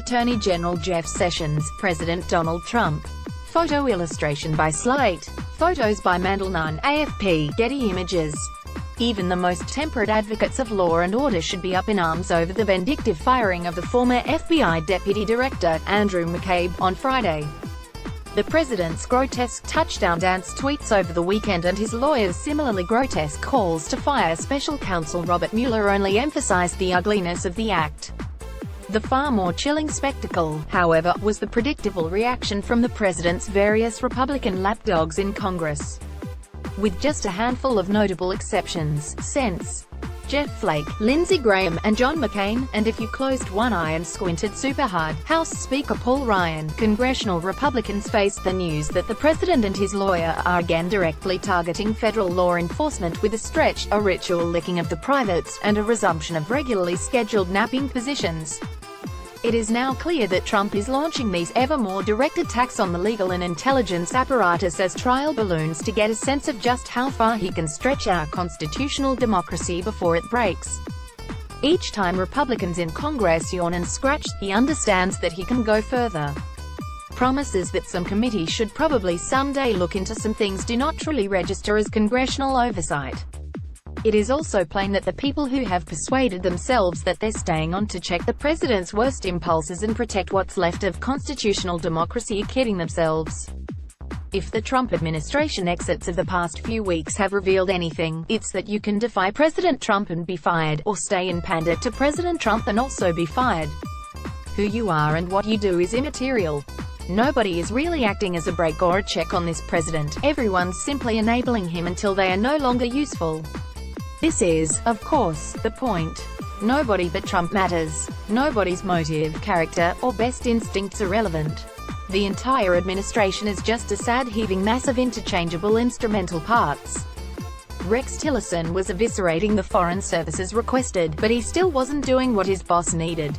Attorney General Jeff Sessions, President Donald Trump. Photo illustration by Slate. Photos by Mande, AFP, Getty Images. Even the most temperate advocates of law and order should be up in arms over the vindictive firing of the former FBI Deputy Director, Andrew McCabe, on Friday. The president's grotesque touchdown dance tweets over the weekend and his lawyer's similarly grotesque calls to fire special counsel Robert Mueller only emphasized the ugliness of the act. The far more chilling spectacle, however, was the predictable reaction from the president's various Republican lapdogs in Congress. With just a handful of notable exceptions, since Jeff Flake, Lindsey Graham, and John McCain, and if you closed one eye and squinted super hard, House Speaker Paul Ryan, congressional Republicans faced the news that the president and his lawyer are again directly targeting federal law enforcement with a stretch, a ritual licking of the privates, and a resumption of regularly scheduled napping positions. It is now clear that Trump is launching these ever more direct attacks on the legal and intelligence apparatus as trial balloons to get a sense of just how far he can stretch our constitutional democracy before it breaks. Each time Republicans in Congress yawn and scratch, he understands that he can go further. Promises that some committee should probably someday look into some things do not truly register as congressional oversight. It is also plain that the people who have persuaded themselves that they're staying on to check the president's worst impulses and protect what's left of constitutional democracy are kidding themselves. If the Trump administration exits of the past few weeks have revealed anything, it's that you can defy President Trump and be fired, or stay and pander to President Trump and also be fired. Who you are and what you do is immaterial. Nobody is really acting as a brake or a check on this president. Everyone's simply enabling him until they are no longer useful. This is, of course, the point. Nobody but Trump matters. Nobody's motive, character, or best instincts are relevant. The entire administration is just a sad heaving mass of interchangeable instrumental parts. Rex Tillerson was eviscerating the Foreign Service as requested, but he still wasn't doing what his boss needed.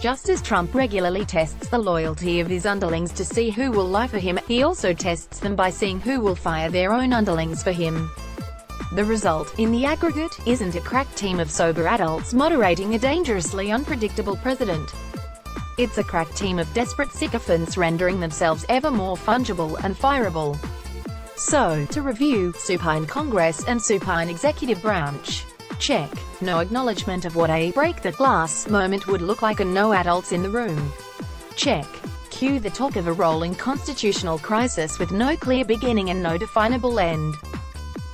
Just as Trump regularly tests the loyalty of his underlings to see who will lie for him, he also tests them by seeing who will fire their own underlings for him. The result, in the aggregate, isn't a crack team of sober adults moderating a dangerously unpredictable president. It's a crack team of desperate sycophants rendering themselves ever more fungible and fireable. So, to review, supine Congress and supine executive branch. Check. No acknowledgement of what a break the glass moment would look like and no adults in the room. Check. Cue the talk of a rolling constitutional crisis with no clear beginning and no definable end.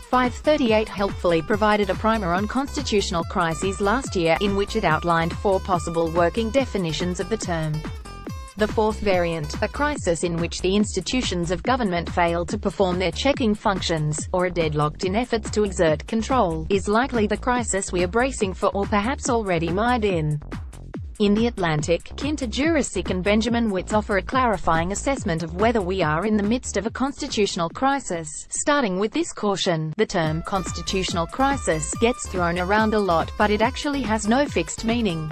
538 helpfully provided a primer on constitutional crises last year, in which it outlined 4 possible working definitions of the term. The fourth variant, a crisis in which the institutions of government fail to perform their checking functions, or are deadlocked in efforts to exert control, is likely the crisis we are bracing for or perhaps already mired in. In The Atlantic, Kinta Jurisic and Benjamin Witz offer a clarifying assessment of whether we are in the midst of a constitutional crisis, starting with this caution: the term constitutional crisis gets thrown around a lot, but it actually has no fixed meaning.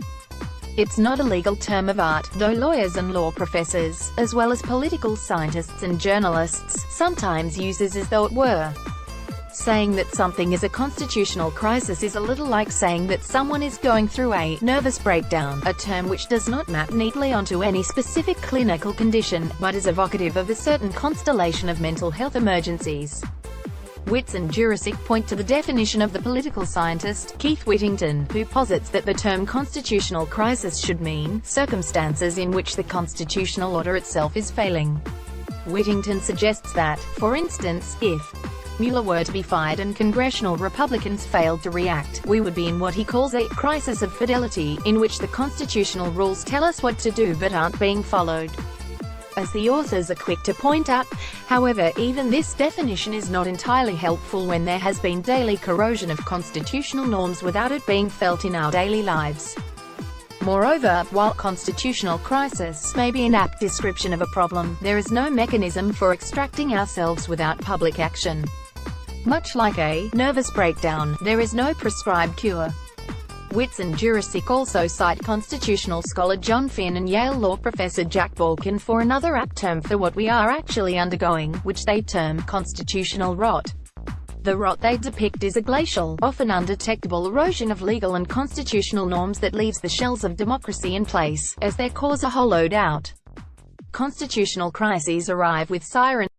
It's not a legal term of art, though lawyers and law professors, as well as political scientists and journalists, sometimes use it as though it were. Saying that something is a constitutional crisis is a little like saying that someone is going through a nervous breakdown, a term which does not map neatly onto any specific clinical condition, but is evocative of a certain constellation of mental health emergencies. Witz and Jurisic point to the definition of the political scientist, Keith Whittington, who posits that the term constitutional crisis should mean circumstances in which the constitutional order itself is failing. Whittington suggests that, for instance, if Mueller were to be fired and congressional Republicans failed to react, we would be in what he calls a crisis of fidelity, in which the constitutional rules tell us what to do but aren't being followed. As the authors are quick to point out, however, even this definition is not entirely helpful when there has been daily corrosion of constitutional norms without it being felt in our daily lives. Moreover, while constitutional crisis may be an apt description of a problem, there is no mechanism for extracting ourselves without public action. Much like a nervous breakdown, there is no prescribed cure. Witz and Jurisic also cite constitutional scholar John Finn and Yale law professor Jack Balkin for another apt term for what we are actually undergoing, which they term constitutional rot. The rot they depict is a glacial, often undetectable erosion of legal and constitutional norms that leaves the shells of democracy in place, as their cores are hollowed out. Constitutional crises arrive with sirens.